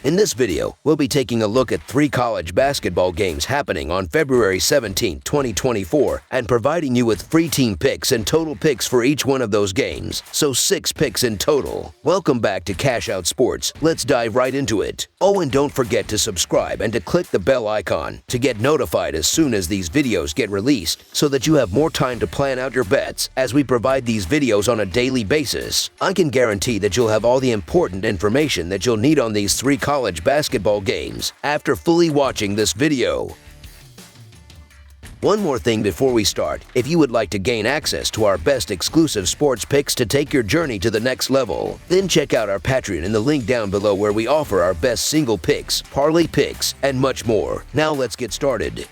In this video, we'll be taking a look at 3 college basketball games happening on February 17, 2024, and providing you with free team picks and total picks for each one of those games, so 6 picks in total. Welcome back to Cash Out Sports. Let's dive right into it. Oh, and don't forget to subscribe and to click the bell icon to get notified as soon as these videos get released, so that you have more time to plan out your bets as we provide these videos on a daily basis. I can guarantee that you'll have all the important information that you'll need on these 3 college basketball games after fully watching this video. One more thing before we start, if you would like to gain access to our best exclusive sports picks to take your journey to the next level, then check out our Patreon in the link down below where we offer our best single picks, parlay picks, and much more. Now let's get started.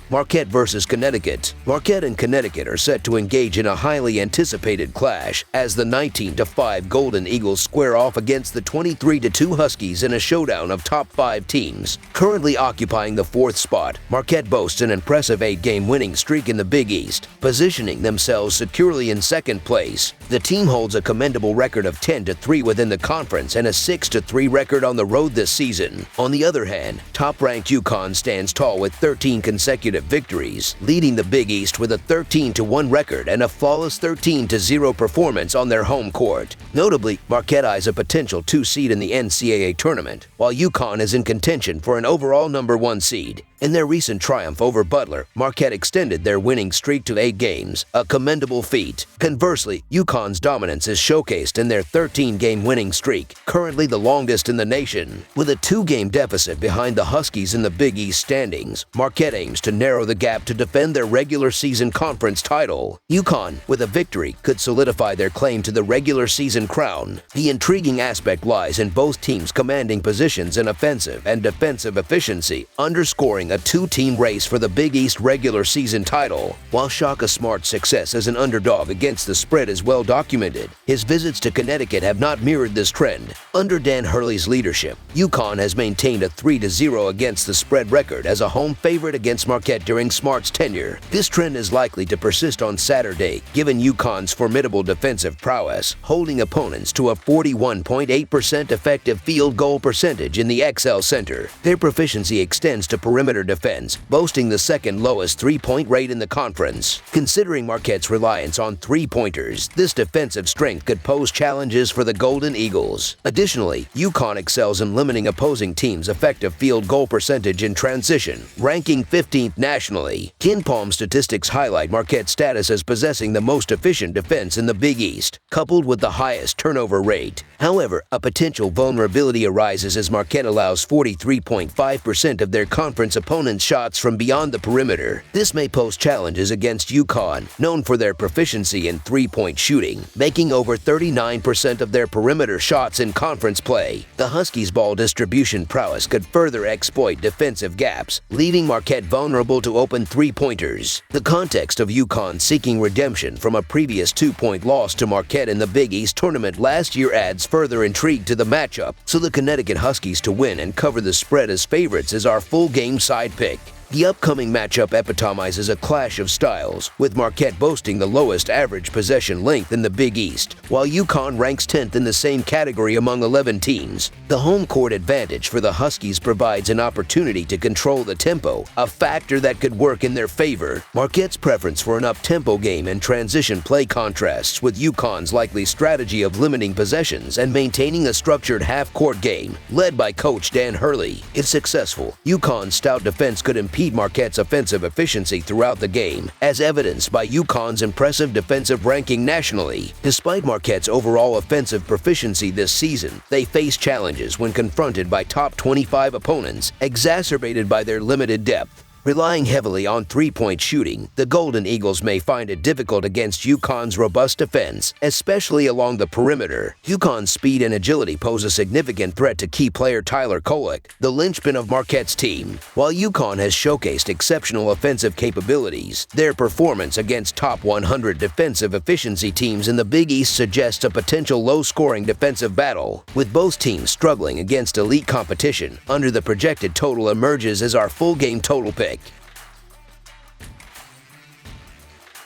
Marquette versus Connecticut. Marquette and Connecticut are set to engage in a highly anticipated clash as the 19-5 Golden Eagles square off against the 23-2 Huskies in a showdown of top 5 teams. Currently occupying the 4th spot, Marquette boasts an impressive 8-game winning streak in the Big East, positioning themselves securely in 2nd place. The team holds a commendable record of 10-3 within the conference and a 6-3 record on the road this season. On the other hand, top-ranked UConn stands tall with 13 consecutive victories, leading the Big East with a 13-1 record and a flawless 13-0 performance on their home court. Notably, Marquette eyes a potential 2 seed in the NCAA tournament, while UConn is in contention for an overall number 1 seed. In their recent triumph over Butler, Marquette extended their winning streak to 8 games, a commendable feat. Conversely, UConn's dominance is showcased in their 13-game winning streak, currently the longest in the nation. With a 2-game deficit behind the Huskies in the Big East standings, Marquette aims to narrow the gap to defend their regular season conference title. UConn, with a victory, could solidify their claim to the regular season crown. The intriguing aspect lies in both teams commanding positions in offensive and defensive efficiency, underscoring a 2-team race for the Big East regular season title. While Shaka Smart's success as an underdog against the spread is well documented, his visits to Connecticut have not mirrored this trend. Under Dan Hurley's leadership, UConn has maintained a 3-0 against the spread record as a home favorite against Marquette during Smart's tenure. This trend is likely to persist on Saturday, given UConn's formidable defensive prowess, holding opponents to a 41.8% effective field goal percentage in the XL Center. Their proficiency extends to perimeter defense, boasting the 2nd lowest 3-point rate in the conference. Considering Marquette's reliance on 3-pointers, this defensive strength could pose challenges for the Golden Eagles. Additionally, UConn excels in limiting opposing teams' effective field goal percentage in transition, ranking 15th nationally. KenPom statistics highlight Marquette's status as possessing the most efficient defense in the Big East, coupled with the highest turnover rate. However, a potential vulnerability arises as Marquette allows 43.5% of their conference opponents' shots from beyond the perimeter. This may pose challenges against UConn, known for their proficiency in 3-point shooting, making over 39% of their perimeter shots in conference play. The Huskies' ball distribution prowess could further exploit defensive gaps, leaving Marquette vulnerable to open 3-pointers. The context of UConn seeking redemption from a previous 2-point loss to Marquette in the Big East tournament last year adds further intrigue to the matchup, so the Connecticut Huskies to win and cover the spread as favorites is our full game side pick. The upcoming matchup epitomizes a clash of styles, with Marquette boasting the lowest average possession length in the Big East, while UConn ranks 10th in the same category among 11 teams. The home court advantage for the Huskies provides an opportunity to control the tempo, a factor that could work in their favor. Marquette's preference for an up-tempo game and transition play contrasts with UConn's likely strategy of limiting possessions and maintaining a structured half-court game, led by coach Dan Hurley. If successful, UConn's stout defense could impede Marquette's offensive efficiency throughout the game, as evidenced by UConn's impressive defensive ranking nationally. Despite Marquette's overall offensive proficiency this season, they face challenges when confronted by top 25 opponents, exacerbated by their limited depth. Relying heavily on 3-point shooting, the Golden Eagles may find it difficult against UConn's robust defense, especially along the perimeter. UConn's speed and agility pose a significant threat to key player Tyler Kolek, the linchpin of Marquette's team. While UConn has showcased exceptional offensive capabilities, their performance against top 100 defensive efficiency teams in the Big East suggests a potential low-scoring defensive battle. With both teams struggling against elite competition, under the projected total emerges as our full game total pick.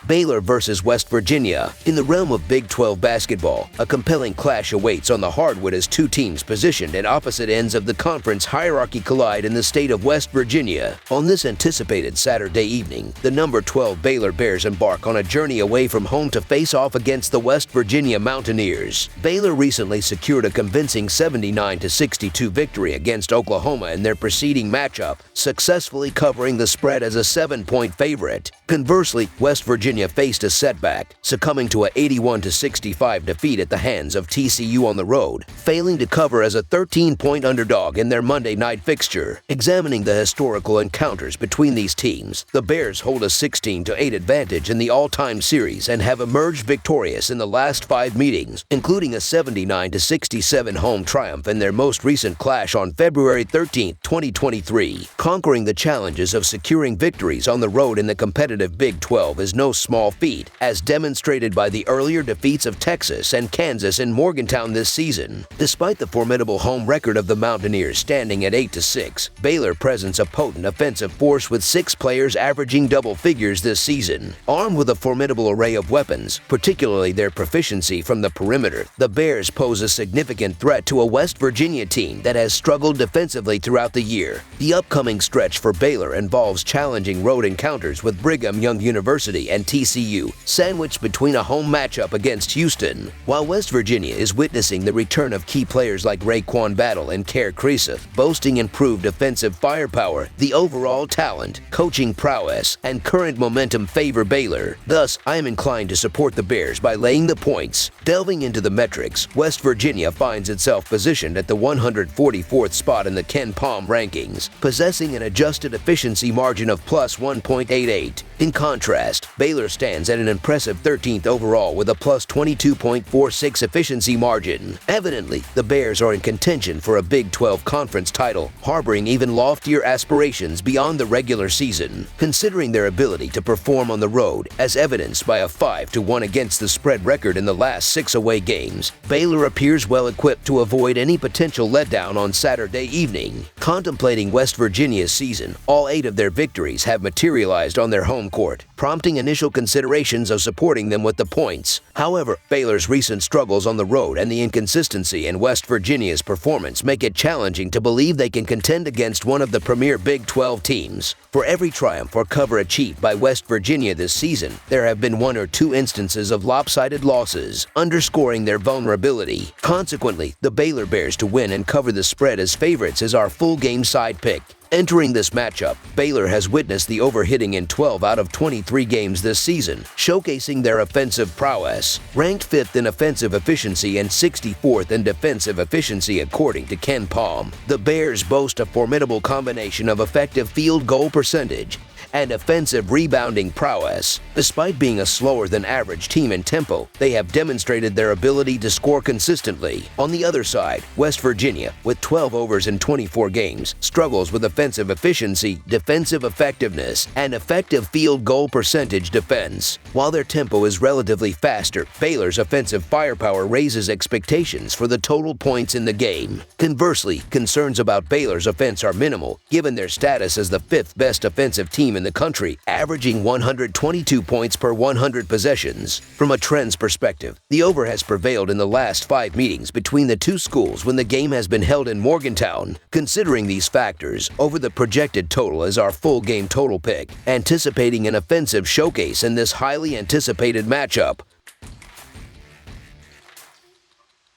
Baylor versus West Virginia. In the realm of Big 12 basketball, a compelling clash awaits on the hardwood as two teams positioned at opposite ends of the conference hierarchy collide in the state of West Virginia. On this anticipated Saturday evening, the number 12 Baylor Bears embark on a journey away from home to face off against the West Virginia Mountaineers. Baylor recently secured a convincing 79-62 victory against Oklahoma in their preceding matchup, successfully covering the spread as a 7-point favorite. Conversely, West Virginia faced a setback, succumbing to an 81-65 defeat at the hands of TCU on the road, failing to cover as a 13-point underdog in their Monday night fixture. Examining the historical encounters between these teams, the Bears hold a 16-8 advantage in the all-time series and have emerged victorious in the last 5 meetings, including a 79-67 home triumph in their most recent clash on February 13, 2023. Conquering the challenges of securing victories on the road in the competitive Big 12 is no small feat, as demonstrated by the earlier defeats of Texas and Kansas in Morgantown this season. Despite the formidable home record of the Mountaineers standing at 8-6, Baylor presents a potent offensive force with 6 players averaging double figures this season. Armed with a formidable array of weapons, particularly their proficiency from the perimeter, the Bears pose a significant threat to a West Virginia team that has struggled defensively throughout the year. The upcoming stretch for Baylor involves challenging road encounters with Brigham Young University and TCU, sandwiched between a home matchup against Houston. While West Virginia is witnessing the return of key players like Raekwon Battle and Kerr Kriisa, boasting improved offensive firepower, the overall talent, coaching prowess, and current momentum favor Baylor. Thus, I am inclined to support the Bears by laying the points. Delving into the metrics, West Virginia finds itself positioned at the 144th spot in the Ken Pom rankings, possessing an adjusted efficiency margin of plus 1.88. In contrast, Baylor stands at an impressive 13th overall with a plus 22.46 efficiency margin. Evidently, the Bears are in contention for a Big 12 conference title, harboring even loftier aspirations beyond the regular season. Considering their ability to perform on the road, as evidenced by a 5-1 against the spread record in the last 6 away games, Baylor appears well equipped to avoid any potential letdown on Saturday evening. Contemplating West Virginia's season, all 8 of their victories have materialized on their home court, prompting initial considerations of supporting them with the points. However, Baylor's recent struggles on the road and the inconsistency in West Virginia's performance make it challenging to believe they can contend against one of the premier Big 12 teams. For every triumph or cover achieved by West Virginia this season, there have been 1 or 2 instances of lopsided losses, underscoring their vulnerability. Consequently, the Baylor Bears to win and cover the spread as favorites is our full game side pick. Entering this matchup, Baylor has witnessed the overhitting in 12 out of 23 games this season, showcasing their offensive prowess. Ranked 5th in offensive efficiency and 64th in defensive efficiency according to Ken Pom, the Bears boast a formidable combination of effective field goal percentage and offensive rebounding prowess. Despite being a slower than average team in tempo, they have demonstrated their ability to score consistently. On the other side, West Virginia, with 12 overs in 24 games, struggles with offensive efficiency, defensive effectiveness, and effective field goal percentage defense. While their tempo is relatively faster, Baylor's offensive firepower raises expectations for the total points in the game. Conversely, concerns about Baylor's offense are minimal, given their status as the 5th best offensive team in the country, averaging 122 points per 100 possessions. From a trends perspective, the over has prevailed in the last 5 meetings between the two schools when the game has been held in Morgantown. Considering these factors, over the projected total is our full game total pick, anticipating an offensive showcase in this highly anticipated matchup.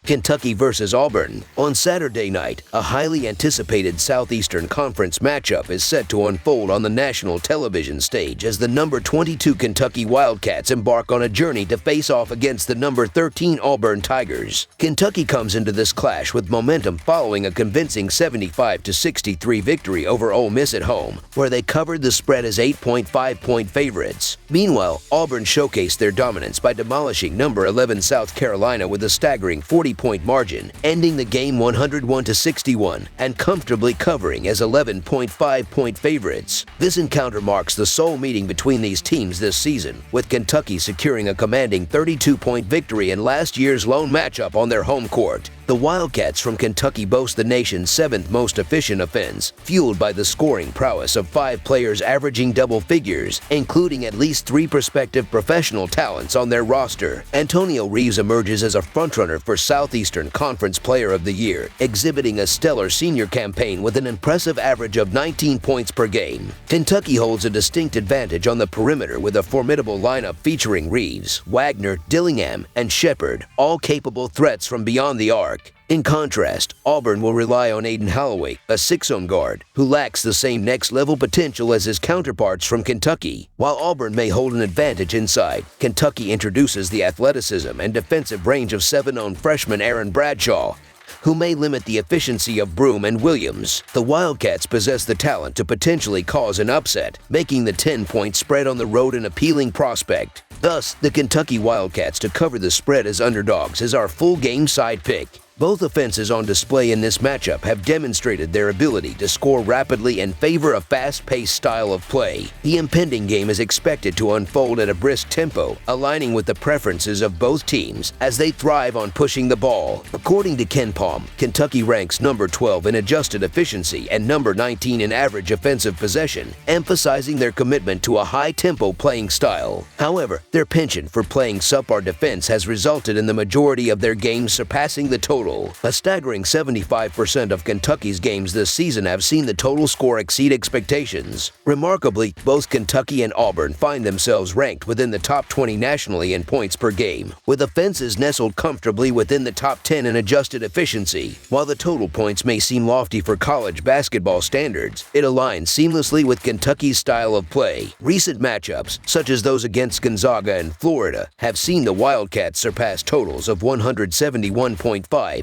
Kentucky versus Auburn. On Saturday night, a highly anticipated Southeastern Conference matchup is set to unfold on the national television stage as the number 22 Kentucky Wildcats embark on a journey to face off against the number 13 Auburn Tigers. Kentucky comes into this clash with momentum following a convincing 75-63 victory over Ole Miss at home, where they covered the spread as 8.5-point favorites. Meanwhile, Auburn showcased their dominance by demolishing number 11 South Carolina with a staggering 40-point margin, ending the game 101-61 and comfortably covering as 11.5-point favorites. This encounter marks the sole meeting between these teams this season, with Kentucky securing a commanding 32-point victory in last year's lone matchup on their home court. The Wildcats from Kentucky boast the nation's 7th most efficient offense, fueled by the scoring prowess of 5 players averaging double figures, including at least 3 prospective professional talents on their roster. Antonio Reeves emerges as a frontrunner for Southeastern Conference Player of the Year, exhibiting a stellar senior campaign with an impressive average of 19 points per game. Kentucky holds a distinct advantage on the perimeter with a formidable lineup featuring Reeves, Wagner, Dillingham, and Shepard, all capable threats from beyond the arc. In contrast, Auburn will rely on Aiden Holloway, a 6-zone guard, who lacks the same next-level potential as his counterparts from Kentucky. While Auburn may hold an advantage inside, Kentucky introduces the athleticism and defensive range of 7-zone freshman Aaron Bradshaw, who may limit the efficiency of Broome and Williams. The Wildcats possess the talent to potentially cause an upset, making the 10-point spread on the road an appealing prospect. Thus, the Kentucky Wildcats to cover the spread as underdogs is our full game side pick. Both offenses on display in this matchup have demonstrated their ability to score rapidly and favor a fast-paced style of play. The impending game is expected to unfold at a brisk tempo, aligning with the preferences of both teams as they thrive on pushing the ball. According to KenPom, Kentucky ranks number 12 in adjusted efficiency and number 19 in average offensive possession, emphasizing their commitment to a high-tempo playing style. However, their penchant for playing subpar defense has resulted in the majority of their games surpassing the total. A staggering 75% of Kentucky's games this season have seen the total score exceed expectations. Remarkably, both Kentucky and Auburn find themselves ranked within the top 20 nationally in points per game, with offenses nestled comfortably within the top 10 in adjusted efficiency. While the total points may seem lofty for college basketball standards, it aligns seamlessly with Kentucky's style of play. Recent matchups, such as those against Gonzaga and Florida, have seen the Wildcats surpass totals of 171.5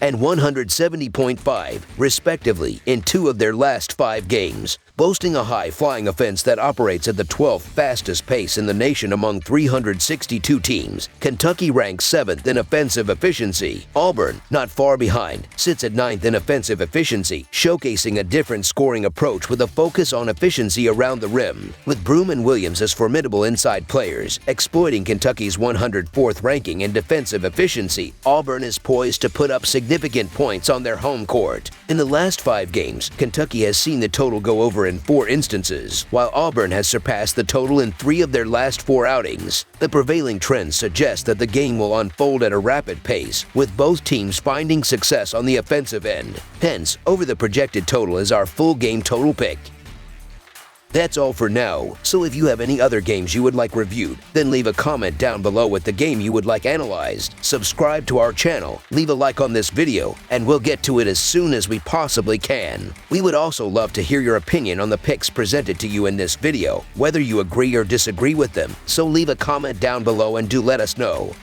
and 170.5, respectively, in 2 of their last 5 games. Boasting a high-flying offense that operates at the 12th fastest pace in the nation among 362 teams, Kentucky ranks 7th in offensive efficiency. Auburn, not far behind, sits at 9th in offensive efficiency, showcasing a different scoring approach with a focus on efficiency around the rim. With Broome and Williams as formidable inside players, exploiting Kentucky's 104th ranking in defensive efficiency, Auburn is poised to put up significant points on their home court. In the last 5 games, Kentucky has seen the total go over in 4 instances, while Auburn has surpassed the total in 3 of their last 4 outings. The prevailing trends suggest that the game will unfold at a rapid pace, with both teams finding success on the offensive end. Hence, over the projected total is our full game total pick. That's all for now, so if you have any other games you would like reviewed, then leave a comment down below with the game you would like analyzed. Subscribe to our channel, leave a like on this video, and we'll get to it as soon as we possibly can. We would also love to hear your opinion on the picks presented to you in this video, whether you agree or disagree with them, so leave a comment down below and do let us know.